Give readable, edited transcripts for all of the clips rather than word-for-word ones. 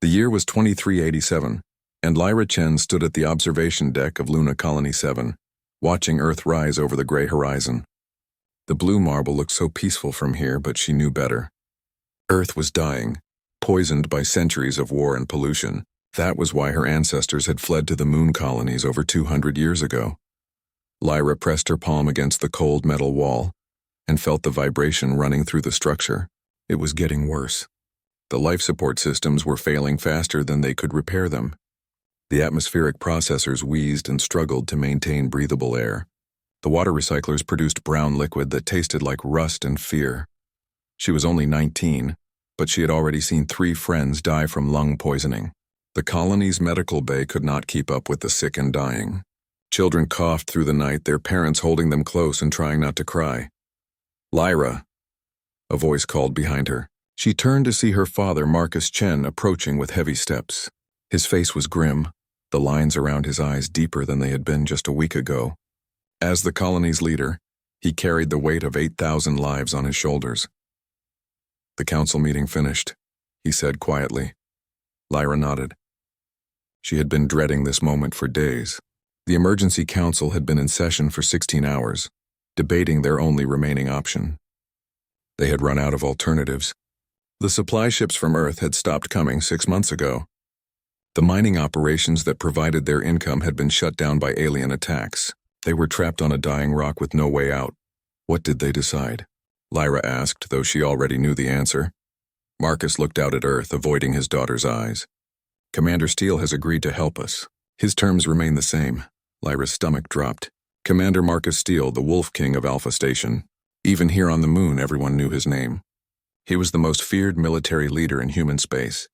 The year was 2387, and Lyra Chen stood at the observation deck of Luna Colony 7, watching Earth rise over the gray horizon. The blue marble looked so peaceful from here, but she knew better. Earth was dying, poisoned by centuries of war and pollution. That was why her ancestors had fled to the moon colonies over 200 years ago. Lyra pressed her palm against the cold metal wall and felt the vibration running through the structure. It was getting worse. The life support systems were failing faster than they could repair them. The atmospheric processors wheezed and struggled to maintain breathable air. The water recyclers produced brown liquid that tasted like rust and fear. She was only 19, but she had already seen 3 friends die from lung poisoning. The colony's medical bay could not keep up with the sick and dying. Children coughed through the night, their parents holding them close and trying not to cry. "Lyra," a voice called behind her. She turned to see her father, Marcus Chen, approaching with heavy steps. His face was grim, the lines around his eyes deeper than they had been just a week ago. As the colony's leader, he carried the weight of 8,000 lives on his shoulders. "The council meeting finished," he said quietly. Lyra nodded. She had been dreading this moment for days. The emergency council had been in session for 16 hours, debating their only remaining option. They had run out of alternatives. The supply ships from Earth had stopped coming 6 months ago. The mining operations that provided their income had been shut down by alien attacks. They were trapped on a dying rock with no way out. What did they decide? Lyra asked, though she already knew the answer. Marcus looked out at Earth, avoiding his daughter's eyes. "Commander Steele has agreed to help us. His terms remain the same." Lyra's stomach dropped. Commander Marcus Steele, the Wolf King of Alpha Station. Even here on the moon, everyone knew his name. He was the most feared military leader in human space,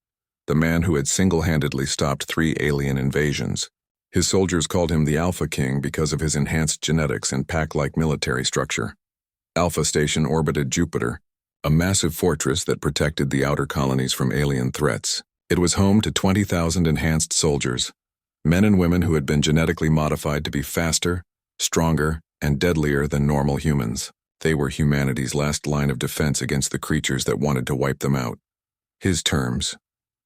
the man who had single-handedly stopped 3 alien invasions. His soldiers called him the Alpha King because of his enhanced genetics and pack-like military structure. Alpha Station orbited Jupiter, a massive fortress that protected the outer colonies from alien threats. It was home to 20,000 enhanced soldiers, men and women who had been genetically modified to be faster, stronger, and deadlier than normal humans. They were humanity's last line of defense against the creatures that wanted to wipe them out. "His terms,"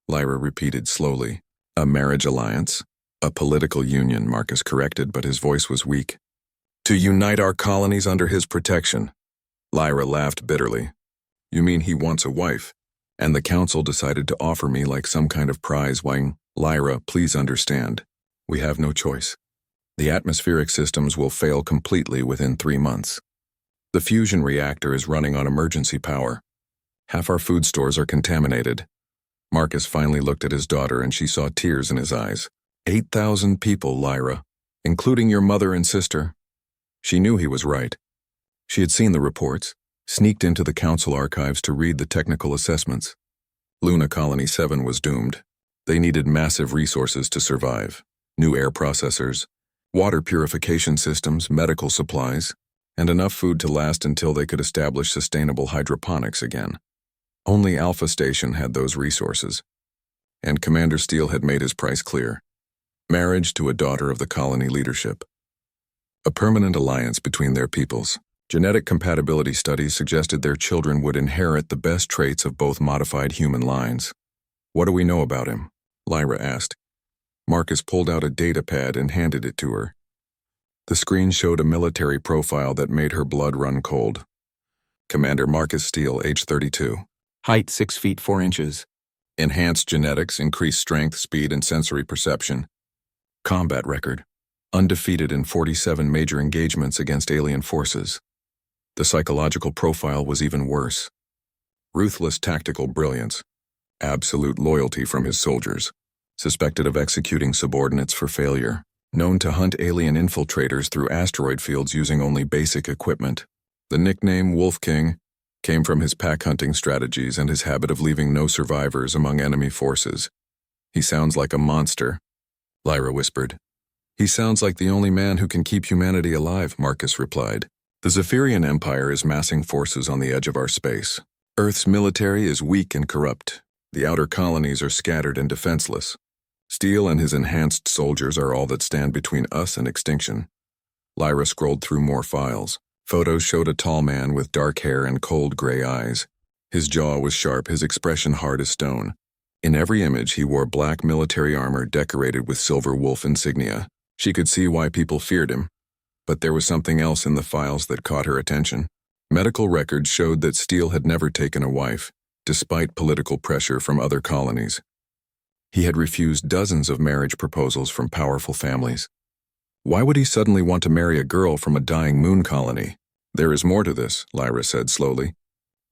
Lyra repeated slowly. "A marriage alliance, a political union," Marcus corrected, but his voice was weak. "To unite our colonies under his protection." Lyra laughed bitterly. "You mean he wants a wife, and the council decided to offer me like some kind of prize when—" "Lyra, please understand. We have no choice. The atmospheric systems will fail completely within 3 months. The fusion reactor is running on emergency power. Half our food stores are contaminated." Marcus finally looked at his daughter and she saw tears in his eyes. 8,000 people, Lyra, including your mother and sister." She knew he was right. She had seen the reports, sneaked into the council archives to read the technical assessments. Luna Colony 7 was doomed. They needed massive resources to survive. New air processors, water purification systems, medical supplies, and enough food to last until they could establish sustainable hydroponics again. Only Alpha Station had those resources, and Commander Steele had made his price clear. Marriage to a daughter of the colony leadership. A permanent alliance between their peoples. Genetic compatibility studies suggested their children would inherit the best traits of both modified human lines. "What do we know about him?" Lyra asked. Marcus pulled out a data pad and handed it to her. The screen showed a military profile that made her blood run cold. Commander Marcus Steele, age 32. Height 6 feet 4 inches. Enhanced genetics, increased strength, speed, and sensory perception. Combat record. Undefeated in 47 major engagements against alien forces. The psychological profile was even worse. Ruthless tactical brilliance. Absolute loyalty from his soldiers. Suspected of executing subordinates for failure. Known to hunt alien infiltrators through asteroid fields using only basic equipment. The nickname Wolf King came from his pack hunting strategies and his habit of leaving no survivors among enemy forces. "He sounds like a monster," Lyra whispered. "He sounds like the only man who can keep humanity alive," Marcus replied. "The Zephyrian Empire is massing forces on the edge of our space. Earth's military is weak and corrupt. The outer colonies are scattered and defenseless. Steele and his enhanced soldiers are all that stand between us and extinction." Lyra scrolled through more files. Photos showed a tall man with dark hair and cold gray eyes. His jaw was sharp, his expression hard as stone. In every image, he wore black military armor decorated with silver wolf insignia. She could see why people feared him, but there was something else in the files that caught her attention. Medical records showed that Steele had never taken a wife, despite political pressure from other colonies. He had refused dozens of marriage proposals from powerful families. Why would he suddenly want to marry a girl from a dying moon colony? There is more to this, Lyra said slowly.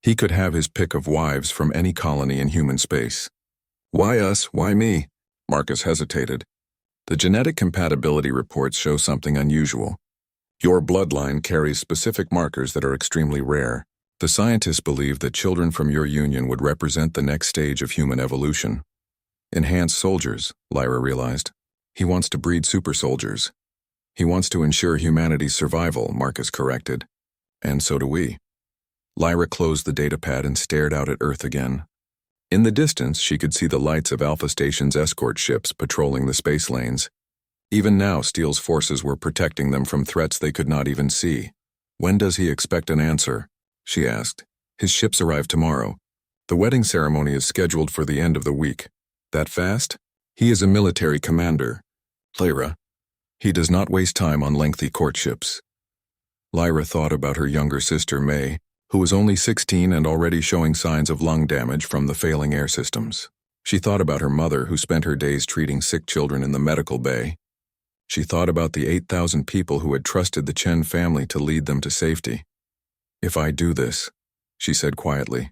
He could have his pick of wives from any colony in human space. Why us? Why me? Marcus hesitated. The genetic compatibility reports show something unusual. Your bloodline carries specific markers that are extremely rare. The scientists believe that children from your union would represent the next stage of human evolution. Enhanced soldiers, Lyra realized. He wants to breed super soldiers. He wants to ensure humanity's survival, Marcus corrected. And so do we. Lyra closed the datapad and stared out at Earth again. In the distance, she could see the lights of Alpha Station's escort ships patrolling the space lanes. Even now, Steele's forces were protecting them from threats they could not even see. When does he expect an answer? She asked. His ships arrive tomorrow. The wedding ceremony is scheduled for the end of the week. That fast? He is a military commander. Lyra. He does not waste time on lengthy courtships. Lyra thought about her younger sister, May, who was only 16 and already showing signs of lung damage from the failing air systems. She thought about her mother, who spent her days treating sick children in the medical bay. She thought about the 8,000 people who had trusted the Chen family to lead them to safety. If I do this, she said quietly,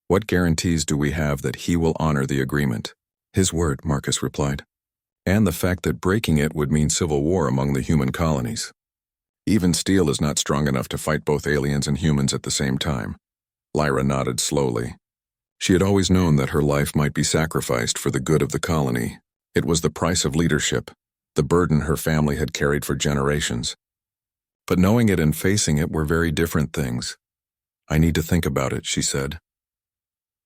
what guarantees do we have that he will honor the agreement? His word, Marcus replied. And the fact that breaking it would mean civil war among the human colonies. Even Steele is not strong enough to fight both aliens and humans at the same time. Lyra nodded slowly. She had always known that her life might be sacrificed for the good of the colony. It was the price of leadership, the burden her family had carried for generations. But knowing it and facing it were very different things. I need to think about it, she said.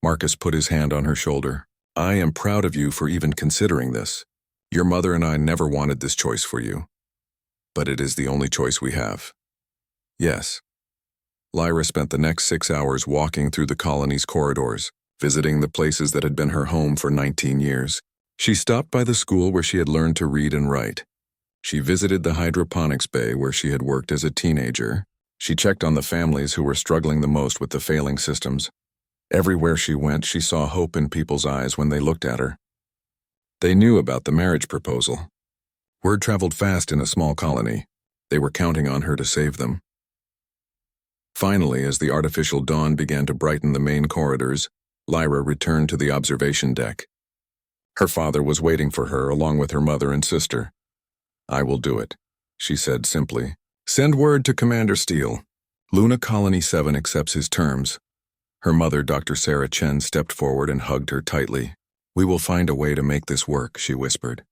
Marcus put his hand on her shoulder. I am proud of you for even considering this. Your mother and I never wanted this choice for you. But it is the only choice we have. Yes. Lyra spent the next 6 hours walking through the colony's corridors, visiting the places that had been her home for 19 years. She stopped by the school where she had learned to read and write. She visited the hydroponics bay where she had worked as a teenager. She checked on the families who were struggling the most with the failing systems. Everywhere she went, she saw hope in people's eyes when they looked at her. They knew about the marriage proposal. Word traveled fast in a small colony. They were counting on her to save them. Finally, as the artificial dawn began to brighten the main corridors, Lyra returned to the observation deck. Her father was waiting for her along with her mother and sister. I will do it, she said simply. Send word to Commander Steele. Luna Colony 7 accepts his terms. Her mother, Dr. Sarah Chen, stepped forward and hugged her tightly. We will find a way to make this work, she whispered.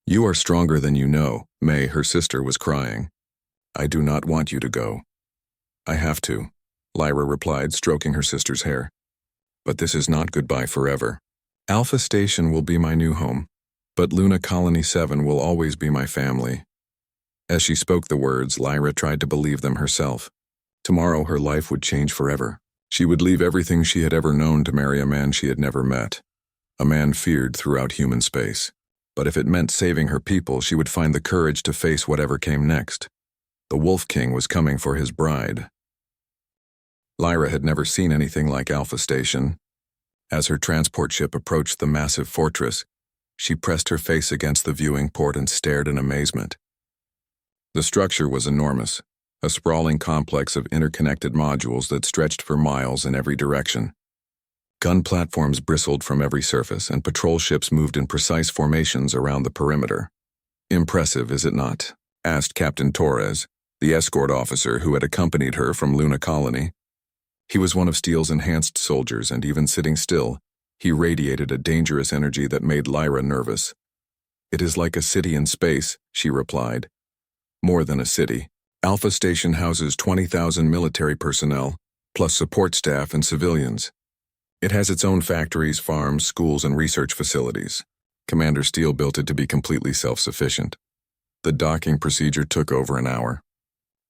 You are stronger than you know, May, her sister, was crying. I do not want you to go. I have to, Lyra replied, stroking her sister's hair. But this is not goodbye forever. Alpha Station will be my new home, but Luna Colony 7 will always be my family. As she spoke the words, Lyra tried to believe them herself. Tomorrow her life would change forever. She would leave everything she had ever known to marry a man she had never met. A man feared throughout human space. But if it meant saving her people, she would find the courage to face whatever came next. The Wolf King was coming for his bride. Lyra had never seen anything like Alpha Station. As her transport ship approached the massive fortress, she pressed her face against the viewing port and stared in amazement. The structure was enormous, a sprawling complex of interconnected modules that stretched for miles in every direction. Gun platforms bristled from every surface, and patrol ships moved in precise formations around the perimeter. Impressive, is it not? Asked Captain Torres, the escort officer who had accompanied her from Luna Colony. He was one of Steele's enhanced soldiers, and even sitting still, he radiated a dangerous energy that made Lyra nervous. It is like a city in space, she replied. More than a city. Alpha Station houses 20,000 military personnel, plus support staff and civilians. It has its own factories, farms, schools, and research facilities. Commander Steele built it to be completely self-sufficient. The docking procedure took over an hour.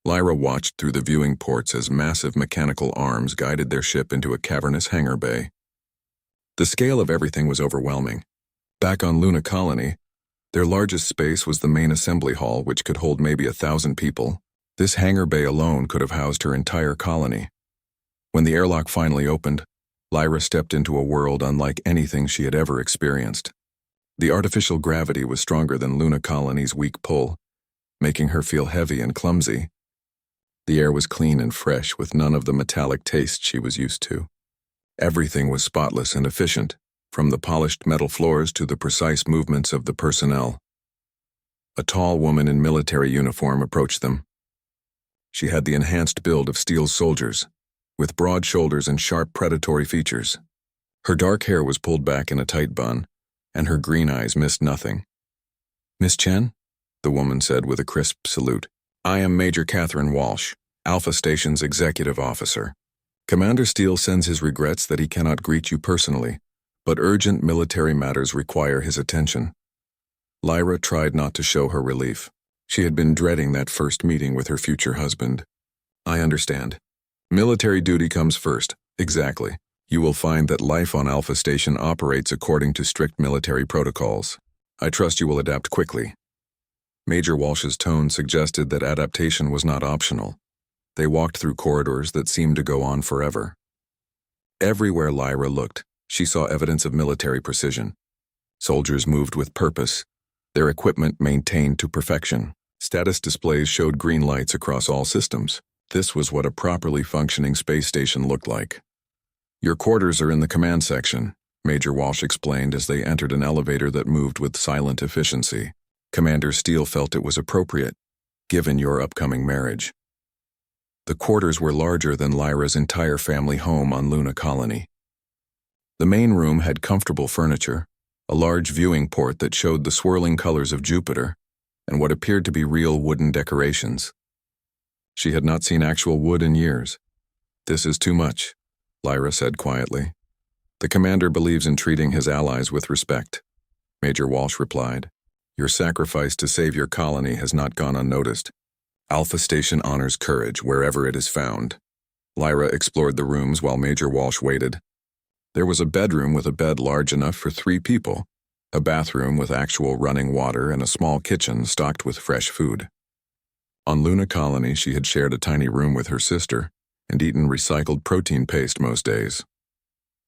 Lyra watched through the viewing ports as massive mechanical arms guided their ship into a cavernous hangar bay. The scale of everything was overwhelming. Back on Luna Colony, their largest space was the main assembly hall, which could hold maybe 1,000 people. This hangar bay alone could have housed her entire colony. When the airlock finally opened, Lyra stepped into a world unlike anything she had ever experienced. The artificial gravity was stronger than Luna Colony's weak pull, making her feel heavy and clumsy. The air was clean and fresh, with none of the metallic taste she was used to. Everything was spotless and efficient, from the polished metal floors to the precise movements of the personnel. A tall woman in military uniform approached them. She had the enhanced build of steel soldiers, with broad shoulders and sharp predatory features. Her dark hair was pulled back in a tight bun, and her green eyes missed nothing. "Miss Chen?" the woman said with a crisp salute. "I am Major Catherine Walsh, Alpha Station's executive officer. Commander Steele sends his regrets that he cannot greet you personally, but urgent military matters require his attention." Lyra tried not to show her relief. She had been dreading that first meeting with her future husband. "I understand. Military duty comes first." "Exactly. You will find that life on Alpha Station operates according to strict military protocols. I trust you will adapt quickly." Major Walsh's tone suggested that adaptation was not optional. They walked through corridors that seemed to go on forever. Everywhere Lyra looked, she saw evidence of military precision. Soldiers moved with purpose, their equipment maintained to perfection. Status displays showed green lights across all systems. This was what a properly functioning space station looked like. "Your quarters are in the command section," Major Walsh explained as they entered an elevator that moved with silent efficiency. Commander Steele felt it was appropriate, given your upcoming marriage. The quarters were larger than Lyra's entire family home on Luna Colony. The main room had comfortable furniture, a large viewing port that showed the swirling colors of Jupiter, and what appeared to be real wooden decorations. She had not seen actual wood in years. "This is too much," Lyra said quietly. "The commander believes in treating his allies with respect," Major Walsh replied. "Your sacrifice to save your colony has not gone unnoticed. Alpha Station honors courage wherever it is found." Lyra explored the rooms while Major Walsh waited. There was a bedroom with a bed large enough for 3 people, a bathroom with actual running water, and a small kitchen stocked with fresh food. On Luna Colony, she had shared a tiny room with her sister and eaten recycled protein paste most days.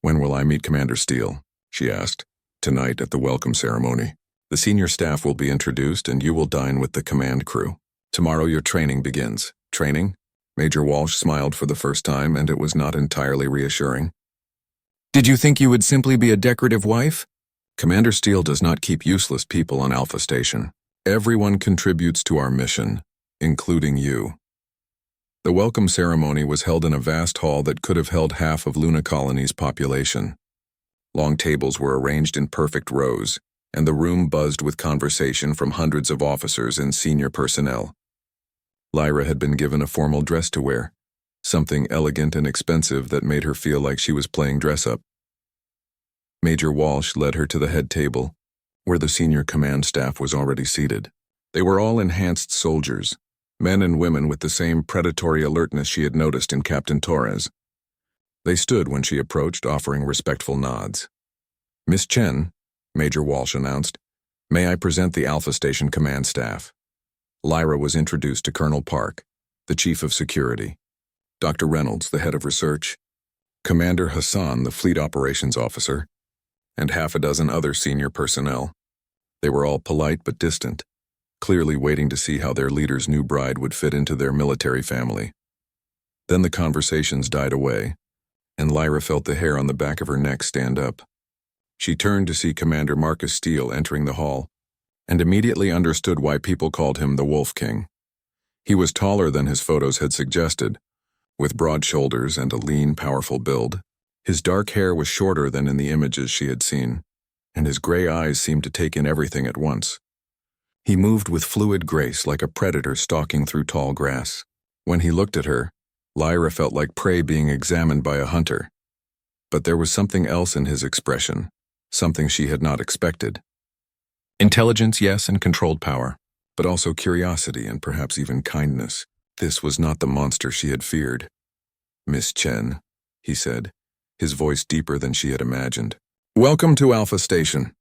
"When will I meet Commander Steele?" she asked. "Tonight at the welcome ceremony. The senior staff will be introduced and you will dine with the command crew. Tomorrow your training begins." "Training?" Major Walsh smiled for the first time, and it was not entirely reassuring. "Did you think you would simply be a decorative wife?" "Commander Steele does not keep useless people on Alpha Station. Everyone contributes to our mission, including you." The welcome ceremony was held in a vast hall that could have held half of Luna Colony's population. Long tables were arranged in perfect rows, and the room buzzed with conversation from hundreds of officers and senior personnel. Lyra had been given a formal dress to wear, something elegant and expensive that made her feel like she was playing dress-up. Major Walsh led her to the head table, where the senior command staff was already seated. They were all enhanced soldiers, men and women with the same predatory alertness she had noticed in Captain Torres. They stood when she approached, offering respectful nods. "Miss Chen," Major Walsh announced, "may I present the Alpha Station command staff." Lyra was introduced to Colonel Park, the Chief of Security, Dr. Reynolds, the Head of Research, Commander Hassan, the Fleet Operations Officer, and half a dozen other senior personnel. They were all polite but distant, clearly waiting to see how their leader's new bride would fit into their military family. Then the conversations died away, and Lyra felt the hair on the back of her neck stand up. She turned to see Commander Marcus Steele entering the hall, and immediately understood why people called him the Wolf King. He was taller than his photos had suggested, with broad shoulders and a lean, powerful build. His dark hair was shorter than in the images she had seen, and his gray eyes seemed to take in everything at once. He moved with fluid grace like a predator stalking through tall grass. When he looked at her, Lyra felt like prey being examined by a hunter. But there was something else in his expression, something she had not expected. Intelligence, yes, and controlled power, but also curiosity and perhaps even kindness. This was not the monster she had feared. "Miss Chen," he said, his voice deeper than she had imagined. Welcome to Alpha Station.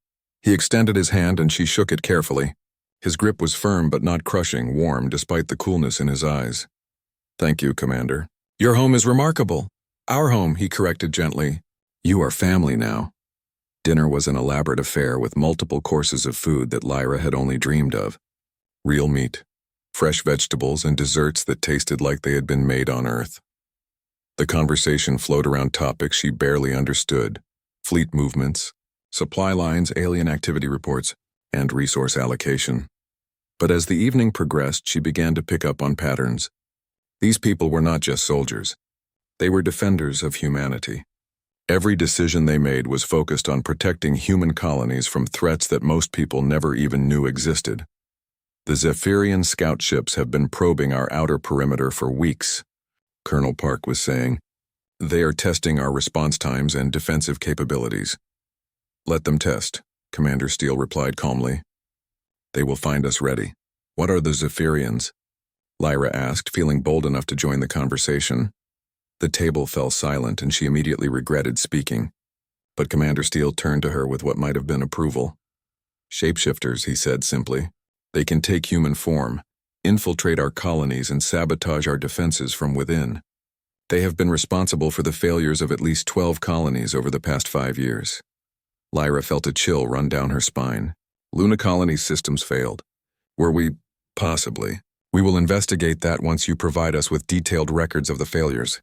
He extended his hand and she shook it carefully. His grip was firm but not crushing, warm despite the coolness in his eyes. Thank you, Commander. Your home is remarkable. Our home, he corrected gently. You are family now. Dinner was an elaborate affair with multiple courses of food that Lyra had only dreamed of. Real meat, fresh vegetables, and desserts that tasted like they had been made on Earth. The conversation flowed around topics she barely understood: fleet movements, supply lines, alien activity reports, and resource allocation. But as the evening progressed, she began to pick up on patterns. These people were not just soldiers. They were defenders of humanity. Every decision they made was focused on protecting human colonies from threats that most people never even knew existed. The Zephyrian scout ships have been probing our outer perimeter for weeks, Colonel Park was saying. They are testing our response times and defensive capabilities. Let them test, Commander Steele replied calmly. They will find us ready. What are the Zephyrians? Lyra asked, feeling bold enough to join the conversation. The table fell silent and she immediately regretted speaking. But Commander Steele turned to her with what might have been approval. Shapeshifters, he said simply. They can take human form, infiltrate our colonies, and sabotage our defenses from within. They have been responsible for the failures of at least 12 colonies over the past 5 years. Lyra felt a chill run down her spine. Luna Colony's systems failed. Were we? Possibly. We will investigate that once you provide us with detailed records of the failures.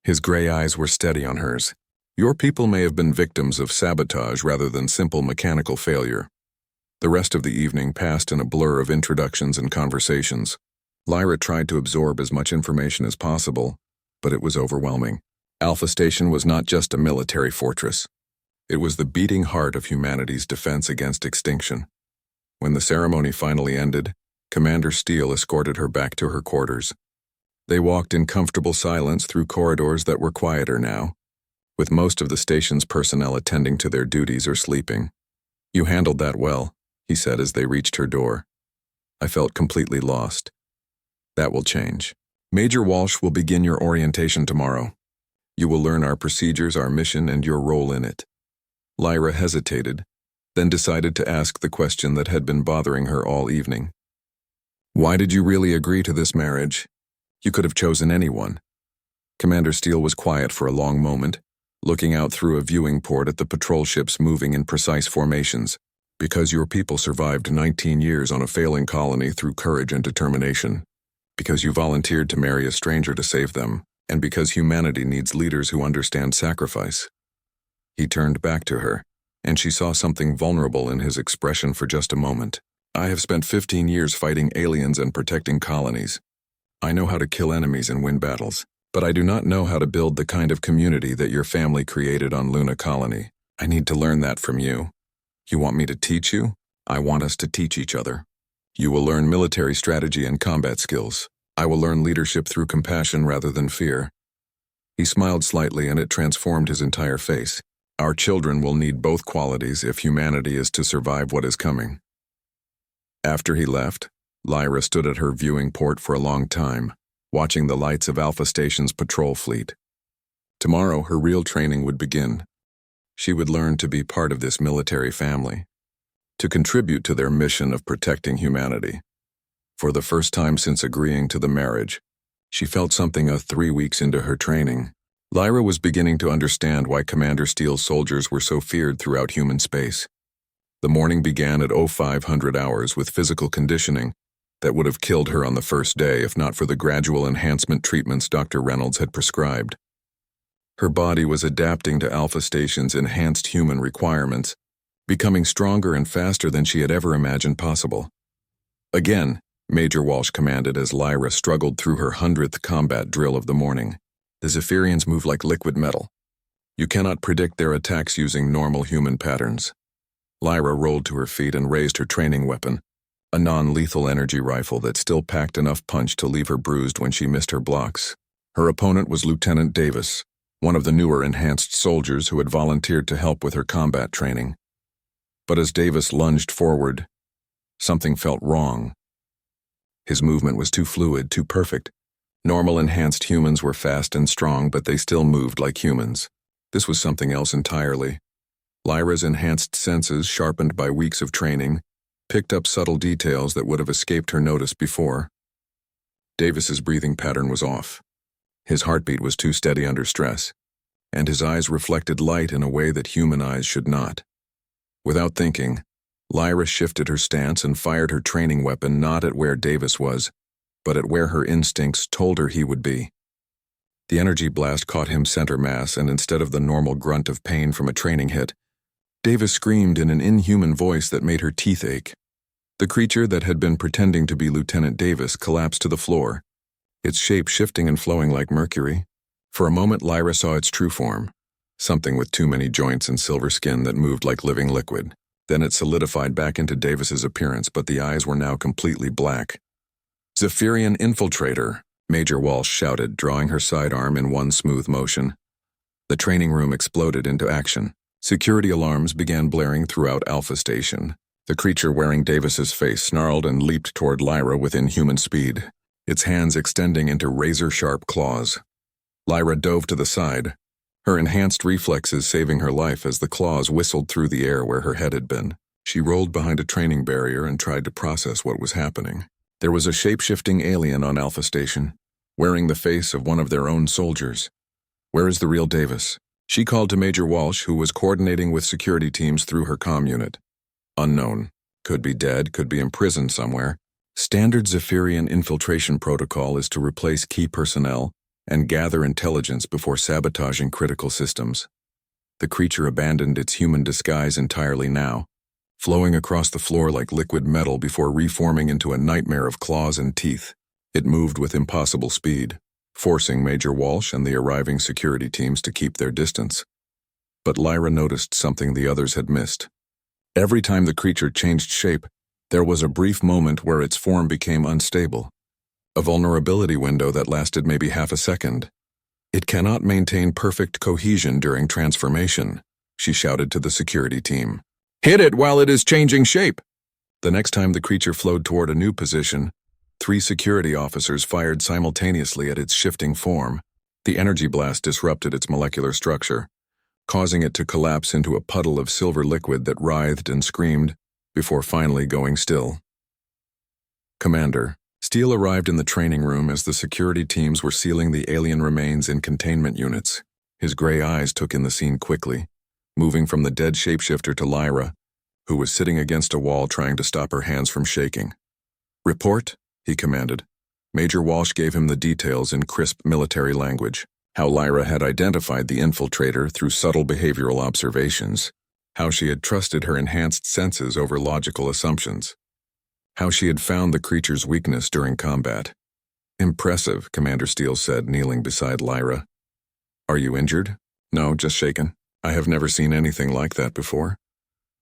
His gray eyes were steady on hers. Your people may have been victims of sabotage rather than simple mechanical failure. The rest of the evening passed in a blur of introductions and conversations. Lyra tried to absorb as much information as possible, but it was overwhelming. Alpha Station was not just a military fortress. It was the beating heart of humanity's defense against extinction. When the ceremony finally ended, Commander Steele escorted her back to her quarters. They walked in comfortable silence through corridors that were quieter now, with most of the station's personnel attending to their duties or sleeping. You handled that well, he said as they reached her door. I felt completely lost. That will change. Major Walsh will begin your orientation tomorrow. You will learn our procedures, our mission, and your role in it. Lyra hesitated, then decided to ask the question that had been bothering her all evening. Why did you really agree to this marriage? You could have chosen anyone. Commander Steele was quiet for a long moment, looking out through a viewing port at the patrol ships moving in precise formations. Because your people survived 19 years on a failing colony through courage and determination. Because you volunteered to marry a stranger to save them, and because humanity needs leaders who understand sacrifice. He turned back to her, and she saw something vulnerable in his expression for just a moment. I have spent 15 years fighting aliens and protecting colonies. I know how to kill enemies and win battles, but I do not know how to build the kind of community that your family created on Luna Colony. I need to learn that from you. You want me to teach you? I want us to teach each other. You will learn military strategy and combat skills. I will learn leadership through compassion rather than fear. He smiled slightly and it transformed his entire face. Our children will need both qualities if humanity is to survive what is coming. After he left, Lyra stood at her viewing port for a long time, watching the lights of Alpha Station's patrol fleet. Tomorrow, her real training would begin. She would learn to be part of this military family, to contribute to their mission of protecting humanity. For the first time since agreeing to the marriage, she felt something 3 weeks into her training. Lyra was beginning to understand why Commander Steele's soldiers were so feared throughout human space. The morning began at 0500 hours with physical conditioning that would have killed her on the first day if not for the gradual enhancement treatments Dr. Reynolds had prescribed. Her body was adapting to Alpha Station's enhanced human requirements, becoming stronger and faster than she had ever imagined possible. Again, Major Walsh commanded as Lyra struggled through her 100th combat drill of the morning. The Zephyrians move like liquid metal. You cannot predict their attacks using normal human patterns. Lyra rolled to her feet and raised her training weapon, a non-lethal energy rifle that still packed enough punch to leave her bruised when she missed her blocks. Her opponent was Lieutenant Davis, one of the newer enhanced soldiers who had volunteered to help with her combat training. But as Davis lunged forward, something felt wrong. His movement was too fluid, too perfect. Normal enhanced humans were fast and strong, but they still moved like humans. This was something else entirely. Lyra's enhanced senses, sharpened by weeks of training, picked up subtle details that would have escaped her notice before. Davis's breathing pattern was off. His heartbeat was too steady under stress, and his eyes reflected light in a way that human eyes should not. Without thinking, Lyra shifted her stance and fired her training weapon not at where Davis was, but at where her instincts told her he would be. The energy blast caught him center mass, and instead of the normal grunt of pain from a training hit, Davis screamed in an inhuman voice that made her teeth ache. The creature that had been pretending to be Lieutenant Davis collapsed to the floor, its shape shifting and flowing like mercury. For a moment, Lyra saw its true form, something with too many joints and silver skin that moved like living liquid. Then it solidified back into Davis's appearance, but the eyes were now completely black. "Zephyrian infiltrator," Major Walsh shouted, drawing her sidearm in one smooth motion. The training room exploded into action. Security alarms began blaring throughout Alpha Station. The creature wearing Davis's face snarled and leaped toward Lyra with inhuman speed, its hands extending into razor-sharp claws. Lyra dove to the side, her enhanced reflexes saving her life as the claws whistled through the air where her head had been. She rolled behind a training barrier and tried to process what was happening. There was a shape-shifting alien on Alpha Station, wearing the face of one of their own soldiers. "Where is the real Davis?" She called to Major Walsh, who was coordinating with security teams through her comm unit. "Unknown. Could be dead, could be imprisoned somewhere. Standard Zephyrian infiltration protocol is to replace key personnel and gather intelligence before sabotaging critical systems." The creature abandoned its human disguise entirely now, flowing across the floor like liquid metal before reforming into a nightmare of claws and teeth. It moved with impossible speed, forcing Major Walsh and the arriving security teams to keep their distance. But Lyra noticed something the others had missed. Every time the creature changed shape, there was a brief moment where its form became unstable, a vulnerability window that lasted maybe half a second. "It cannot maintain perfect cohesion during transformation," she shouted to the security team. "Hit it while it is changing shape!" The next time the creature flowed toward a new position, 3 security officers fired simultaneously at its shifting form. The energy blast disrupted its molecular structure, causing it to collapse into a puddle of silver liquid that writhed and screamed before finally going still. "Commander." Steele arrived in the training room as the security teams were sealing the alien remains in containment units. His gray eyes took in the scene quickly, moving from the dead shapeshifter to Lyra, who was sitting against a wall trying to stop her hands from shaking. "Report," he commanded. Major Walsh gave him the details in crisp military language. How Lyra had identified the infiltrator through subtle behavioral observations. How she had trusted her enhanced senses over logical assumptions. How she had found the creature's weakness during combat. "Impressive," Commander Steele said, kneeling beside Lyra. "Are you injured?" "No, just shaken. I have never seen anything like that before."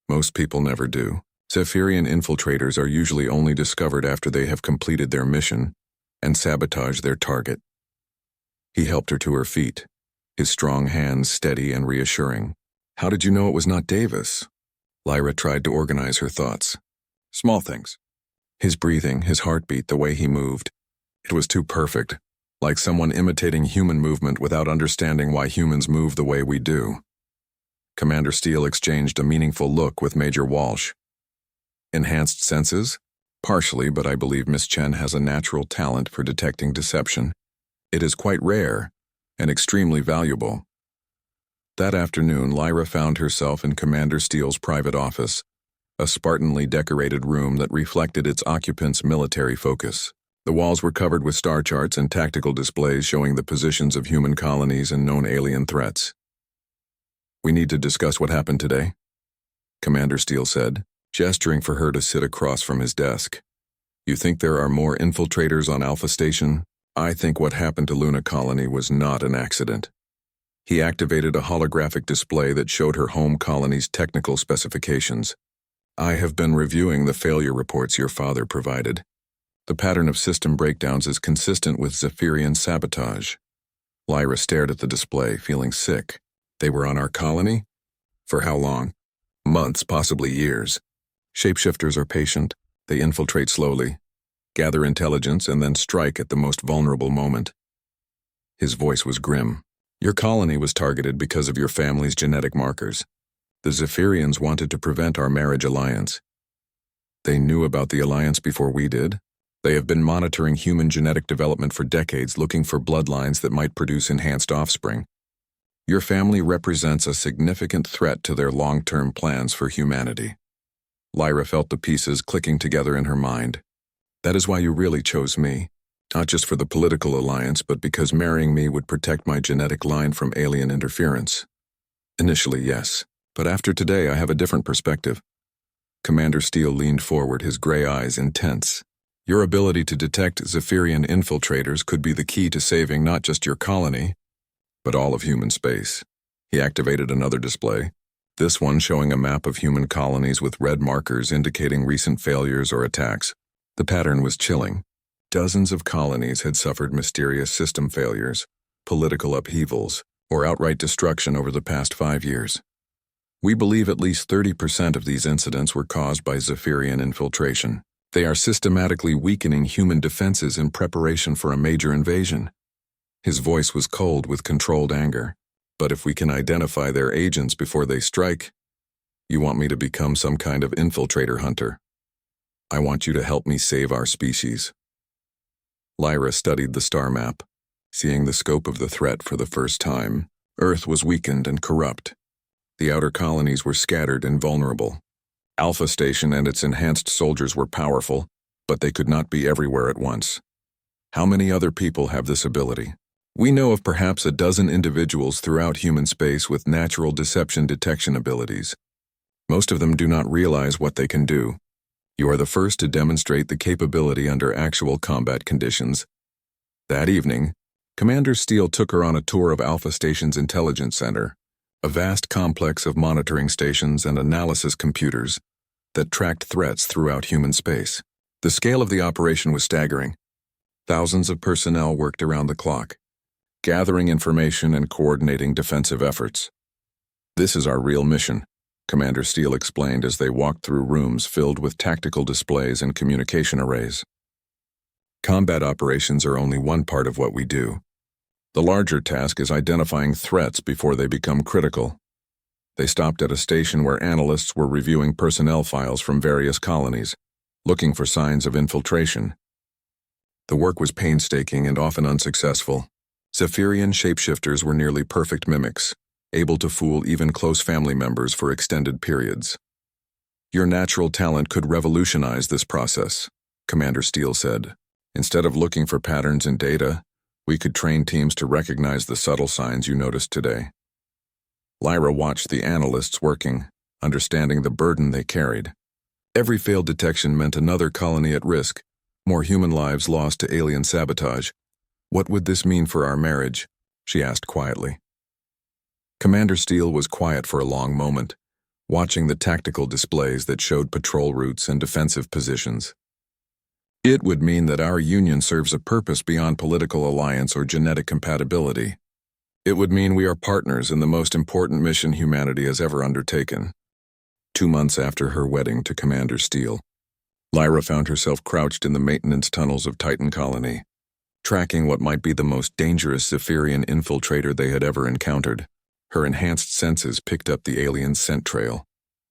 Most people never do. Zephyrian infiltrators are usually only discovered after they have completed their mission and sabotaged their target. He helped her to her feet, his strong hands steady and reassuring. "How did you know it was not Davis?" Lyra tried to organize her thoughts. "Small things." His breathing, his heartbeat, the way he moved. It was too perfect, like someone imitating human movement without understanding why humans move the way we do. Commander Steele exchanged a meaningful look with Major Walsh. "Enhanced senses?" "Partially, but I believe Miss Chen has a natural talent for detecting deception. It is quite rare and extremely valuable." That afternoon, Lyra found herself in Commander Steele's private office, a Spartanly decorated room that reflected its occupants' military focus. The walls were covered with star charts and tactical displays showing the positions of human colonies and known alien threats. "We need to discuss what happened today," Commander Steele said, gesturing for her to sit across from his desk. "You think there are more infiltrators on Alpha Station? I think what happened to Luna Colony was not an accident." He activated a holographic display that showed her home colony's technical specifications. "I have been reviewing the failure reports your father provided. The pattern of system breakdowns is consistent with Zephyrian sabotage." Lyra stared at the display, feeling sick. "They were on our colony? For how long?" "Months, possibly years. Shapeshifters are patient. They infiltrate slowly, gather intelligence, and then strike at the most vulnerable moment." His voice was grim. "Your colony was targeted because of your family's genetic markers. The Zephyrians wanted to prevent our marriage alliance. They knew about the alliance before we did. They have been monitoring human genetic development for decades, looking for bloodlines that might produce enhanced offspring. Your family represents a significant threat to their long-term plans for humanity. Lyra felt the pieces clicking together in her mind. That is why you really chose me. Not just for the political alliance, but because marrying me would protect my genetic line from alien interference. Initially, yes, but after today I have a different perspective. Commander Steele leaned forward, his gray eyes intense. Your ability to detect Zephyrian infiltrators could be the key to saving not just your colony, but all of human space. He activated another display, this one showing a map of human colonies with red markers indicating recent failures or attacks. The pattern was chilling. Dozens of colonies had suffered mysterious system failures, political upheavals, or outright destruction over the past 5 years. We believe at least 30% of these incidents were caused by Zephyrian infiltration. They are systematically weakening human defenses in preparation for a major invasion. His voice was cold with controlled anger. But if we can identify their agents before they strike, you want me to become some kind of infiltrator hunter. I want you to help me save our species. Lyra studied the star map, seeing the scope of the threat for the first time. Earth was weakened and corrupt. The outer colonies were scattered and vulnerable. Alpha Station and its enhanced soldiers were powerful, but they could not be everywhere at once. How many other people have this ability? We know of perhaps a dozen individuals throughout human space with natural deception detection abilities. Most of them do not realize what they can do. You are the first to demonstrate the capability under actual combat conditions. That evening, Commander Steele took her on a tour of Alpha Station's intelligence center, a vast complex of monitoring stations and analysis computers that tracked threats throughout human space. The scale of the operation was staggering. Thousands of personnel worked around the clock, gathering information and coordinating defensive efforts. This is our real mission, Commander Steele explained as they walked through rooms filled with tactical displays and communication arrays. Combat operations are only one part of what we do. The larger task is identifying threats before they become critical. They stopped at a station where analysts were reviewing personnel files from various colonies, looking for signs of infiltration. The work was painstaking and often unsuccessful. Zephyrian shapeshifters were nearly perfect mimics, able to fool even close family members for extended periods. Your natural talent could revolutionize this process, Commander Steele said. Instead of looking for patterns in data, we could train teams to recognize the subtle signs you noticed today. Lyra watched the analysts working, understanding the burden they carried. Every failed detection meant another colony at risk, more human lives lost to alien sabotage. What would this mean for our marriage? She asked quietly. Commander Steele was quiet for a long moment, watching the tactical displays that showed patrol routes and defensive positions. It would mean that our union serves a purpose beyond political alliance or genetic compatibility. It would mean we are partners in the most important mission humanity has ever undertaken. 2 months after her wedding to Commander Steele, Lyra found herself crouched in the maintenance tunnels of Titan Colony, tracking what might be the most dangerous Zephyrian infiltrator they had ever encountered. Her enhanced senses picked up the alien's scent trail,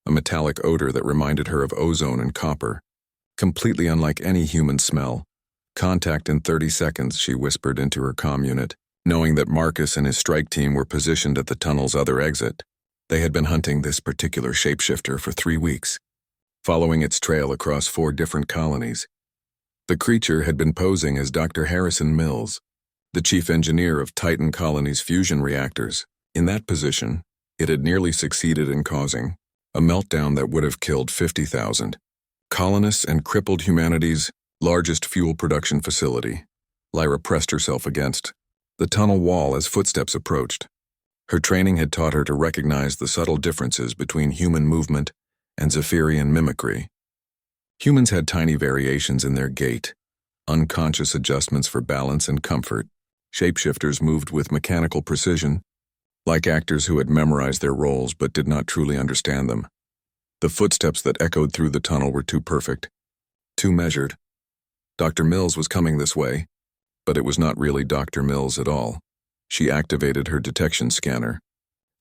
a metallic odor that reminded her of ozone and copper. Completely unlike any human smell. Contact in 30 seconds, she whispered into her comm unit, knowing that Marcus and his strike team were positioned at the tunnel's other exit. They had been hunting this particular shapeshifter for 3 weeks, following its trail across 4 different colonies. The creature had been posing as Dr. Harrison Mills, the chief engineer of Titan Colony's fusion reactors. In that position, it had nearly succeeded in causing a meltdown that would have killed 50,000 colonists and crippled humanity's largest fuel production facility. Lyra pressed herself against the tunnel wall as footsteps approached. Her training had taught her to recognize the subtle differences between human movement and Zephyrian mimicry. Humans had tiny variations in their gait, unconscious adjustments for balance and comfort. Shapeshifters moved with mechanical precision, like actors who had memorized their roles but did not truly understand them. The footsteps that echoed through the tunnel were too perfect, too measured. Dr. Mills was coming this way, but it was not really Dr. Mills at all. She activated her detection scanner.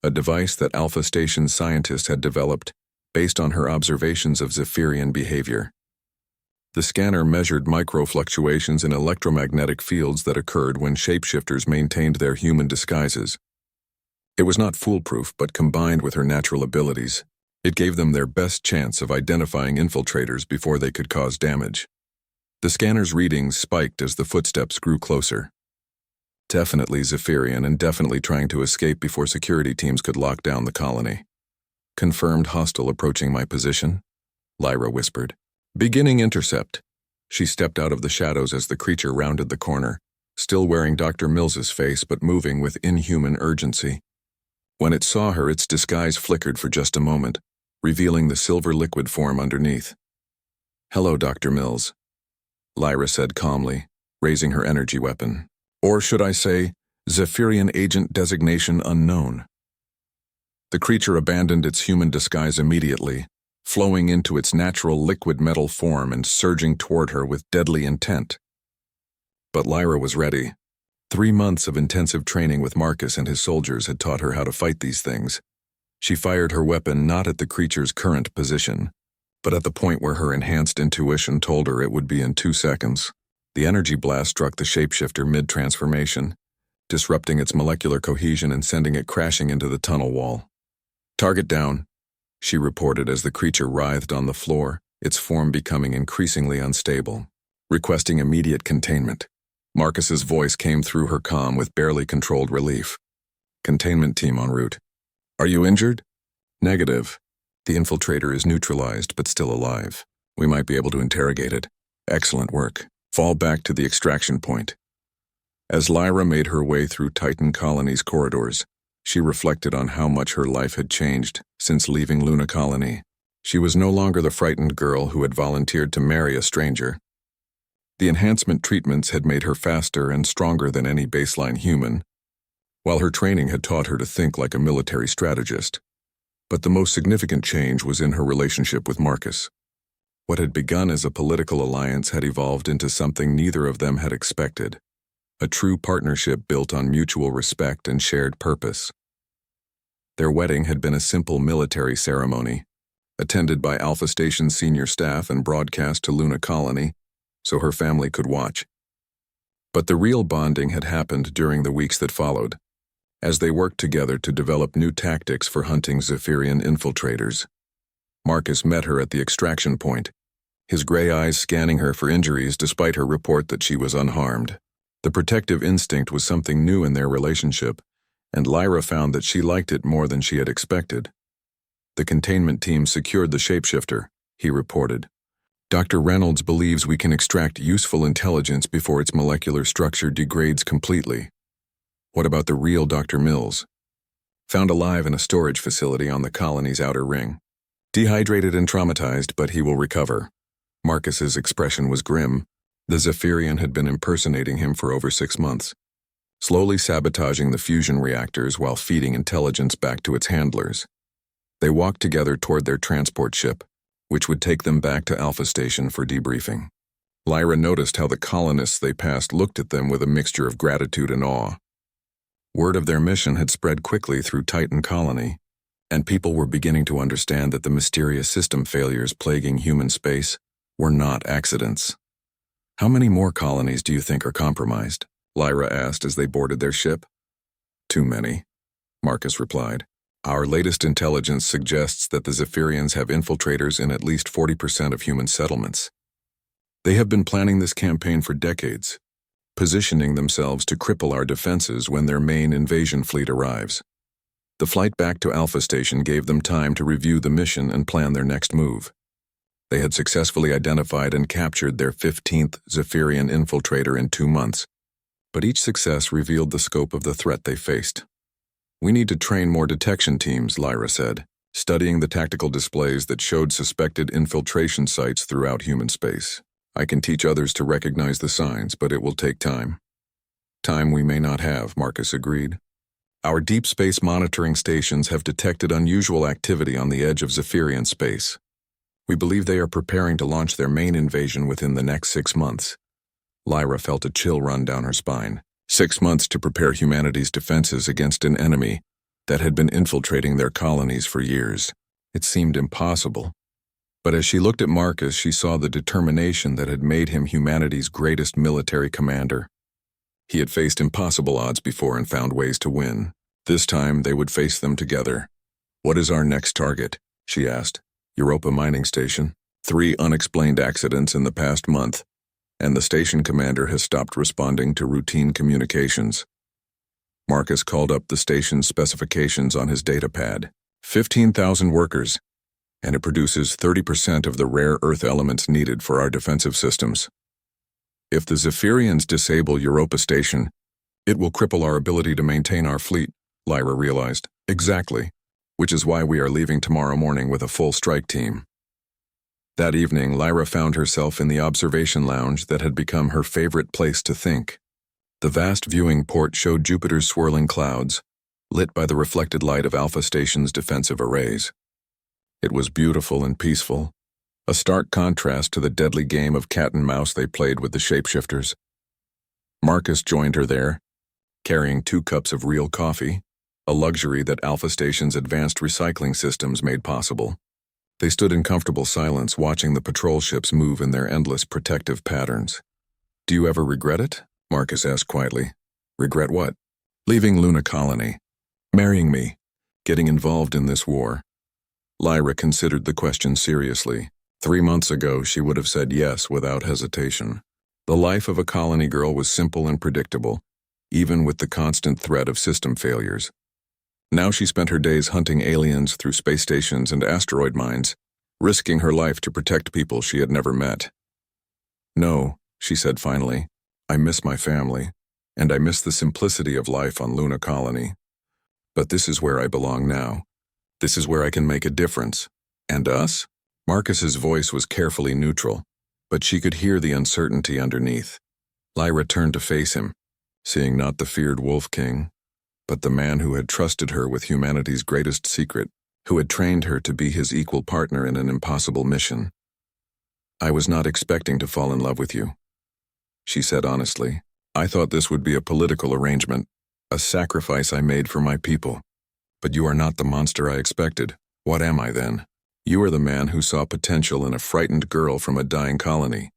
a device that Alpha Station scientists had developed based on her observations of Zephyrian behavior. The scanner measured microfluctuations in electromagnetic fields that occurred when shapeshifters maintained their human disguises. It was not foolproof, but combined with her natural abilities, it gave them their best chance of identifying infiltrators before they could cause damage. The scanner's readings spiked as the footsteps grew closer. Definitely Zephyrian and definitely trying to escape before security teams could lock down the colony. Confirmed hostile approaching my position, Lyra whispered. Beginning intercept. She stepped out of the shadows as the creature rounded the corner, still wearing Dr. Mills's face but moving with inhuman urgency. When it saw her, its disguise flickered for just a moment, revealing the silver liquid form underneath. Hello, Dr. Mills, Lyra said calmly, raising her energy weapon. Or should I say, Zephyrian agent designation unknown. The creature abandoned its human disguise immediately, flowing into its natural liquid metal form and surging toward her with deadly intent. But Lyra was ready. 3 months of intensive training with Marcus and his soldiers had taught her how to fight these things. She fired her weapon not at the creature's current position, but at the point where her enhanced intuition told her it would be in 2 seconds. The energy blast struck the shapeshifter mid-transformation, disrupting its molecular cohesion and sending it crashing into the tunnel wall. Target down, she reported as the creature writhed on the floor, its form becoming increasingly unstable. Requesting immediate containment. Marcus's voice came through her comm with barely controlled relief. Containment team en route. Are you injured? Negative. The infiltrator is neutralized but still alive. We might be able to interrogate it. Excellent work. Fall back to the extraction point. As Lyra made her way through Titan Colony's corridors, she reflected on how much her life had changed since leaving Luna Colony. She was no longer the frightened girl who had volunteered to marry a stranger. The enhancement treatments had made her faster and stronger than any baseline human, while her training had taught her to think like a military strategist. But the most significant change was in her relationship with Marcus. What had begun as a political alliance had evolved into something neither of them had expected. A true partnership built on mutual respect and shared purpose. Their wedding had been a simple military ceremony, attended by Alpha Station's senior staff and broadcast to Luna Colony, so her family could watch. But the real bonding had happened during the weeks that followed, as they worked together to develop new tactics for hunting Zephyrian infiltrators. Marcus met her at the extraction point, his gray eyes scanning her for injuries despite her report that she was unharmed. The protective instinct was something new in their relationship, and Lyra found that she liked it more than she had expected. The containment team secured the shapeshifter, he reported. Dr. Reynolds believes we can extract useful intelligence before its molecular structure degrades completely. What about the real Dr. Mills? Found alive in a storage facility on the colony's outer ring. Dehydrated and traumatized, but he will recover. Marcus's expression was grim. The Zephyrian had been impersonating him for over 6 months, slowly sabotaging the fusion reactors while feeding intelligence back to its handlers. They walked together toward their transport ship, which would take them back to Alpha Station for debriefing. Lyra noticed how the colonists they passed looked at them with a mixture of gratitude and awe. Word of their mission had spread quickly through Titan Colony, and people were beginning to understand that the mysterious system failures plaguing human space were not accidents. How many more colonies do you think are compromised? Lyra asked as they boarded their ship. Too many, Marcus replied. Our latest intelligence suggests that the Zephyrians have infiltrators in at least 40% of human settlements. They have been planning this campaign for decades, positioning themselves to cripple our defenses when their main invasion fleet arrives. The flight back to Alpha Station gave them time to review the mission and plan their next move. They had successfully identified and captured their 15th Zephyrian infiltrator in 2 months, but each success revealed the scope of the threat they faced. We need to train more detection teams, Lyra said, studying the tactical displays that showed suspected infiltration sites throughout human space. I can teach others to recognize the signs, but it will take time. Time we may not have, Marcus agreed. Our deep space monitoring stations have detected unusual activity on the edge of Zephyrian space. We believe they are preparing to launch their main invasion within the next 6 months. Lyra felt a chill run down her spine. 6 months to prepare humanity's defenses against an enemy that had been infiltrating their colonies for years. It seemed impossible. But as she looked at Marcus, she saw the determination that had made him humanity's greatest military commander. He had faced impossible odds before and found ways to win. This time, they would face them together. "What is our next target?" she asked. "Europa mining station. 3 unexplained accidents in the past month, and the station commander has stopped responding to routine communications." Marcus called up the station's specifications on his datapad. 15,000 workers, and it produces 30% of the rare earth elements needed for our defensive systems. If the Zephyrians disable Europa Station, it will cripple our ability to maintain our fleet, Lyra realized. Exactly, which is why we are leaving tomorrow morning with a full strike team. That evening, Lyra found herself in the observation lounge that had become her favorite place to think. The vast viewing port showed Jupiter's swirling clouds, lit by the reflected light of Alpha Station's defensive arrays. It was beautiful and peaceful, a stark contrast to the deadly game of cat and mouse they played with the shapeshifters. Marcus joined her there, carrying 2 cups of real coffee, a luxury that Alpha Station's advanced recycling systems made possible. They stood in comfortable silence, watching the patrol ships move in their endless protective patterns. "Do you ever regret it?" Marcus asked quietly. "Regret what?" "Leaving Luna Colony. Marrying me. Getting involved in this war." Lyra considered the question seriously. 3 months ago, she would have said yes without hesitation. The life of a colony girl was simple and predictable, even with the constant threat of system failures. Now she spent her days hunting aliens through space stations and asteroid mines, risking her life to protect people she had never met. "No," she said finally, "I miss my family, and I miss the simplicity of life on Luna Colony. But this is where I belong now. This is where I can make a difference. And us?" Marcus's voice was carefully neutral, but she could hear the uncertainty underneath. Lyra turned to face him, seeing not the feared Wolf King, but the man who had trusted her with humanity's greatest secret, who had trained her to be his equal partner in an impossible mission. "I was not expecting to fall in love with you," she said honestly. "I thought this would be a political arrangement, a sacrifice I made for my people. But you are not the monster I expected. What am I then? You are the man who saw potential in a frightened girl from a dying colony.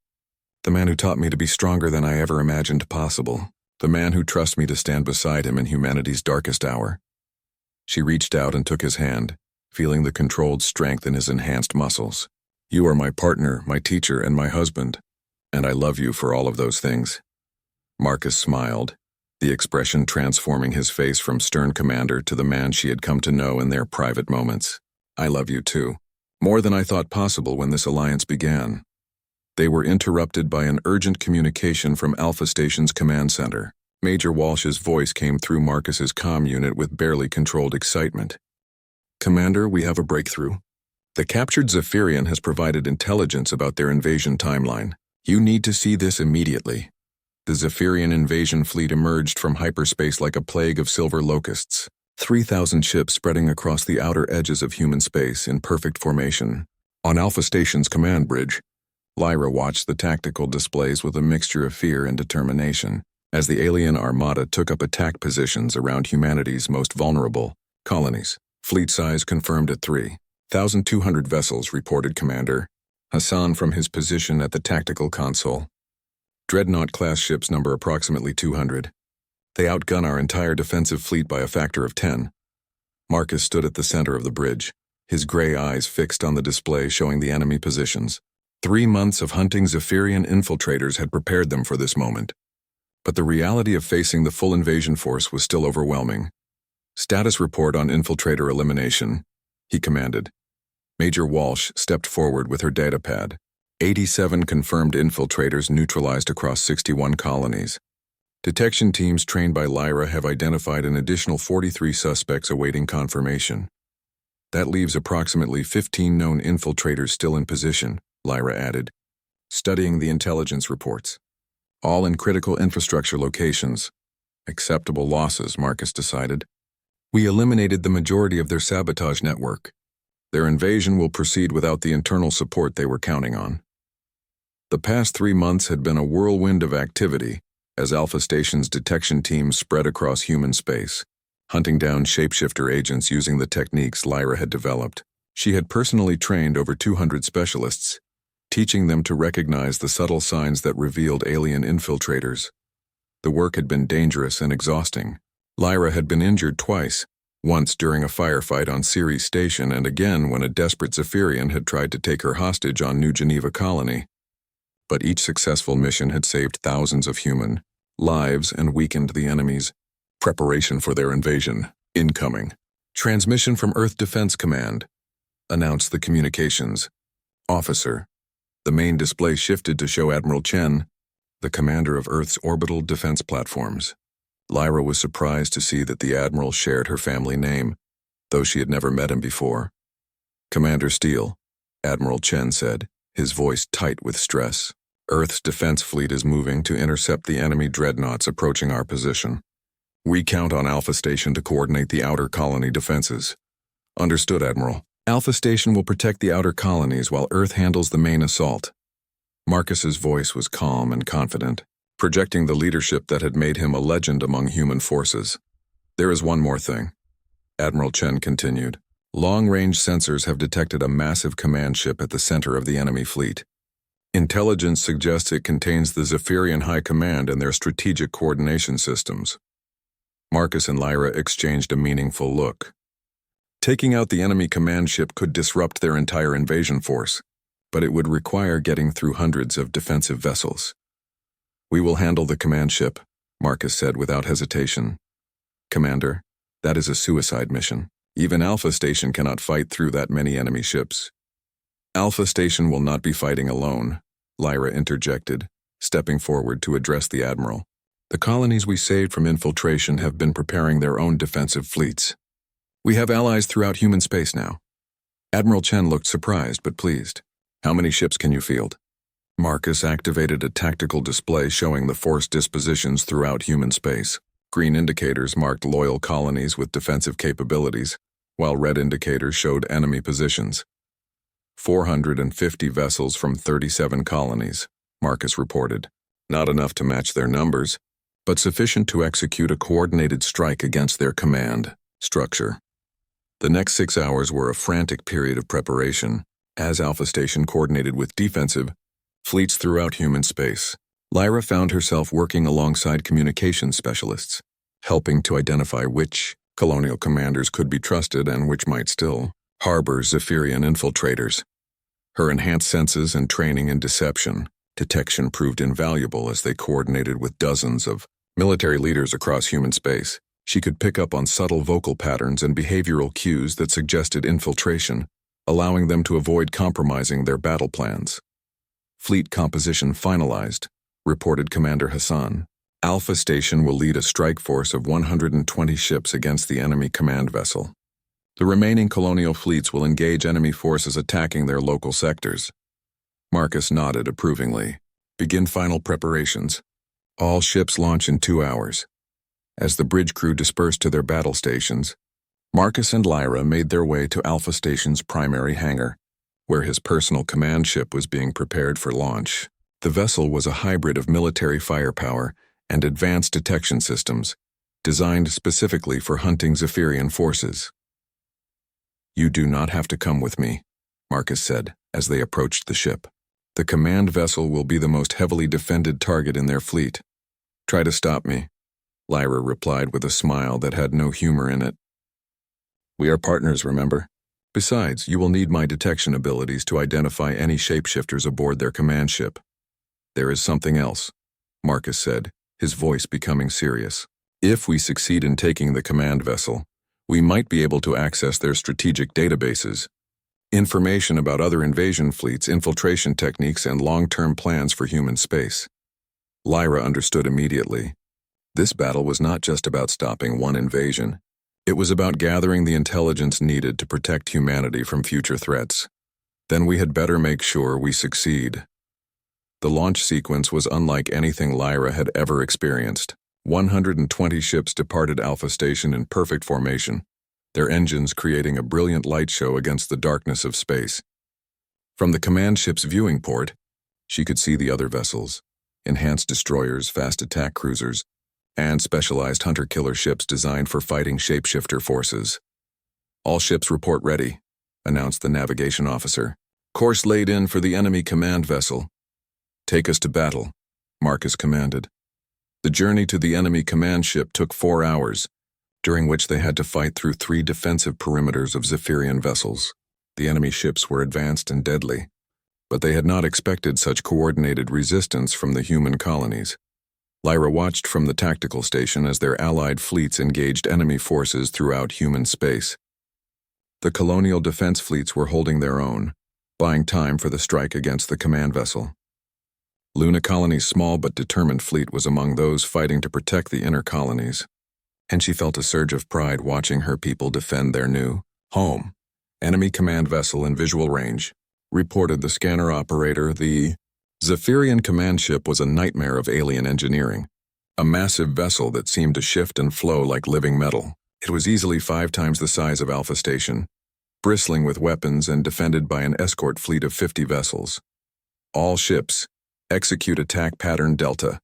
The man who taught me to be stronger than I ever imagined possible. The man who trusts me to stand beside him in humanity's darkest hour." She reached out and took his hand, feeling the controlled strength in his enhanced muscles. "You are my partner, my teacher, and my husband, and I love you for all of those things." Marcus smiled, the expression transforming his face from stern commander to the man she had come to know in their private moments. "I love you too. More than I thought possible when this alliance began." They were interrupted by an urgent communication from Alpha Station's command center. Major Walsh's voice came through Marcus's comm unit with barely controlled excitement. "Commander, we have a breakthrough. The captured Zephyrian has provided intelligence about their invasion timeline. You need to see this immediately." The Zephyrian invasion fleet emerged from hyperspace like a plague of silver locusts. 3,000 ships spreading across the outer edges of human space in perfect formation. On Alpha Station's command bridge, Lyra watched the tactical displays with a mixture of fear and determination, as the alien armada took up attack positions around humanity's most vulnerable colonies. "Fleet size confirmed at 3,200 vessels," reported Commander Hassan from his position at the tactical console. "Dreadnought-class ships number approximately 200. They outgun our entire defensive fleet by a factor of 10. Marcus stood at the center of the bridge, his gray eyes fixed on the display showing the enemy positions. 3 months of hunting Zephyrian infiltrators had prepared them for this moment. But the reality of facing the full invasion force was still overwhelming. "Status report on infiltrator elimination," he commanded. Major Walsh stepped forward with her datapad. 87 confirmed infiltrators neutralized across 61 colonies. Detection teams trained by Lyra have identified an additional 43 suspects awaiting confirmation. That leaves approximately 15 known infiltrators still in position, Lyra added, studying the intelligence reports. All in critical infrastructure locations. Acceptable losses, Marcus decided. We eliminated the majority of their sabotage network. Their invasion will proceed without the internal support they were counting on. The past 3 months had been a whirlwind of activity as Alpha Station's detection teams spread across human space. hunting down shapeshifter agents using the techniques Lyra had developed. She had personally trained over 200 specialists, teaching them to recognize the subtle signs that revealed alien infiltrators. The work had been dangerous and exhausting. Lyra had been injured twice, once during a firefight on Ceres Station and again when a desperate Zephyrian had tried to take her hostage on New Geneva Colony. But each successful mission had saved thousands of human lives and weakened the enemies. Preparation for their invasion. Incoming. Transmission from Earth Defense Command, announced the communications officer. The main display shifted to show Admiral Chen, the commander of Earth's orbital defense platforms. Lyra was surprised to see that the admiral shared her family name, though she had never met him before. Commander Steele, Admiral Chen said, his voice tight with stress. Earth's defense fleet is moving to intercept the enemy dreadnoughts approaching our position. We count on Alpha Station to coordinate the outer colony defenses. Understood, Admiral. Alpha Station will protect the outer colonies while Earth handles the main assault. Marcus's voice was calm and confident, projecting the leadership that had made him a legend among human forces. There is one more thing, Admiral Chen continued. Long-range sensors have detected a massive command ship at the center of the enemy fleet. Intelligence suggests it contains the Zephyrian High Command and their strategic coordination systems. Marcus and Lyra exchanged a meaningful look. Taking out the enemy command ship could disrupt their entire invasion force, but it would require getting through hundreds of defensive vessels. We will handle the command ship, Marcus said without hesitation. Commander, that is a suicide mission. Even Alpha Station cannot fight through that many enemy ships. Alpha Station will not be fighting alone, Lyra interjected, stepping forward to address the Admiral. The colonies we saved from infiltration have been preparing their own defensive fleets. We have allies throughout human space now. Admiral Chen looked surprised but pleased. How many ships can you field? Marcus activated a tactical display showing the force dispositions throughout human space. Green indicators marked loyal colonies with defensive capabilities, while red indicators showed enemy positions. 450 vessels from 37 colonies, Marcus reported. Not enough to match their numbers, but sufficient to execute a coordinated strike against their command structure. The next 6 hours were a frantic period of preparation, as Alpha Station coordinated with defensive fleets throughout human space. Lyra found herself working alongside communications specialists, helping to identify which colonial commanders could be trusted and which might still harbor Zephyrian infiltrators. Her enhanced senses and training in detection proved invaluable as they coordinated with dozens of military leaders across human space. She could pick up on subtle vocal patterns and behavioral cues that suggested infiltration, allowing them to avoid compromising their battle plans. Fleet composition finalized, reported Commander Hassan. Alpha Station will lead a strike force of 120 ships against the enemy command vessel. The remaining colonial fleets will engage enemy forces attacking their local sectors. Marcus nodded approvingly. Begin final preparations. All ships launch in 2 hours. As the bridge crew dispersed to their battle stations, Marcus and Lyra made their way to Alpha Station's primary hangar, where his personal command ship was being prepared for launch. The vessel was a hybrid of military firepower and advanced detection systems, designed specifically for hunting Zephyrian forces. You do not have to come with me, Marcus said as they approached the ship. The command vessel will be the most heavily defended target in their fleet. Try to stop me, Lyra replied with a smile that had no humor in it. We are partners, remember? Besides, you will need my detection abilities to identify any shapeshifters aboard their command ship. There is something else, Marcus said, his voice becoming serious. If we succeed in taking the command vessel, we might be able to access their strategic databases, information about other invasion fleets, infiltration techniques, and long-term plans for human space. Lyra understood immediately. This battle was not just about stopping one invasion. It was about gathering the intelligence needed to protect humanity from future threats. Then we had better make sure we succeed. The launch sequence was unlike anything Lyra had ever experienced. 120 ships departed Alpha Station in perfect formation, their engines creating a brilliant light show against the darkness of space. From the command ship's viewing port, she could see the other vessels, enhanced destroyers, fast attack cruisers, and specialized hunter-killer ships designed for fighting shapeshifter forces. "All ships report ready," announced the navigation officer. "Course laid in for the enemy command vessel." "Take us to battle," Marcus commanded. The journey to the enemy command ship took 4 hours, during which they had to fight through 3 defensive perimeters of Zephyrian vessels. The enemy ships were advanced and deadly, but they had not expected such coordinated resistance from the human colonies. Lyra watched from the tactical station as their allied fleets engaged enemy forces throughout human space. The colonial defense fleets were holding their own, buying time for the strike against the command vessel. Luna Colony's small but determined fleet was among those fighting to protect the inner colonies, and she felt a surge of pride watching her people defend their new home. "Enemy command vessel in visual range," reported the scanner operator. The Zephyrian command ship was a nightmare of alien engineering, a massive vessel that seemed to shift and flow like living metal. It was easily 5 times the size of Alpha Station, bristling with weapons and defended by an escort fleet of 50 vessels. "All ships, execute attack pattern Delta,"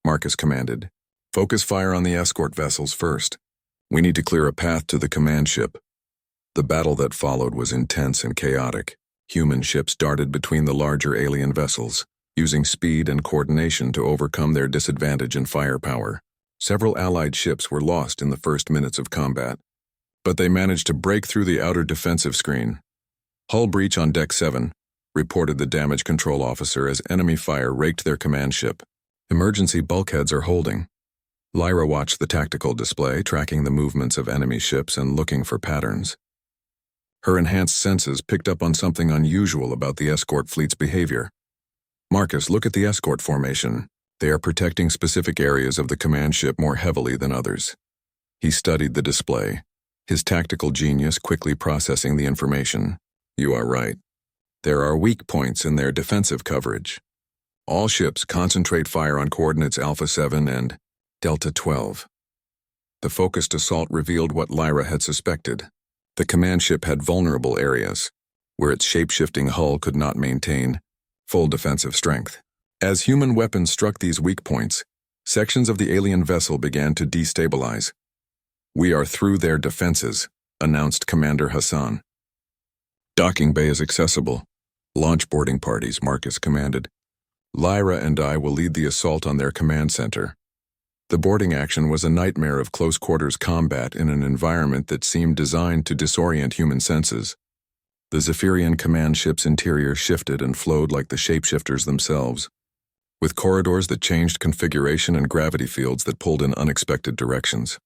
Marcus commanded. "Focus fire on the escort vessels first. We need to clear a path to the command ship." The battle that followed was intense and chaotic. Human ships darted between the larger alien vessels, using speed and coordination to overcome their disadvantage in firepower. Several Allied ships were lost in the first minutes of combat, but they managed to break through the outer defensive screen. "Hull breach on Deck 7, reported the damage control officer as enemy fire raked their command ship. "Emergency bulkheads are holding." Lyra watched the tactical display, tracking the movements of enemy ships and looking for patterns. Her enhanced senses picked up on something unusual about the escort fleet's behavior. "Marcus, look at the escort formation. They are protecting specific areas of the command ship more heavily than others." He studied the display, his tactical genius quickly processing the information. "You are right. There are weak points in their defensive coverage. All ships concentrate fire on coordinates Alpha 7 and Delta 12. The focused assault revealed what Lyra had suspected. The command ship had vulnerable areas, where its shape-shifting hull could not maintain full defensive strength. As human weapons struck these weak points, sections of the alien vessel began to destabilize. "We are through their defenses," announced Commander Hassan. "Docking bay is accessible. Launch boarding parties," Marcus commanded. "Lyra and I will lead the assault on their command center." The boarding action was a nightmare of close-quarters combat in an environment that seemed designed to disorient human senses. The Zephyrian command ship's interior shifted and flowed like the shapeshifters themselves, with corridors that changed configuration and gravity fields that pulled in unexpected directions.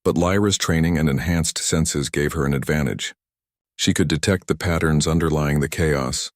But Lyra's training and enhanced senses gave her an advantage. She could detect the patterns underlying the chaos,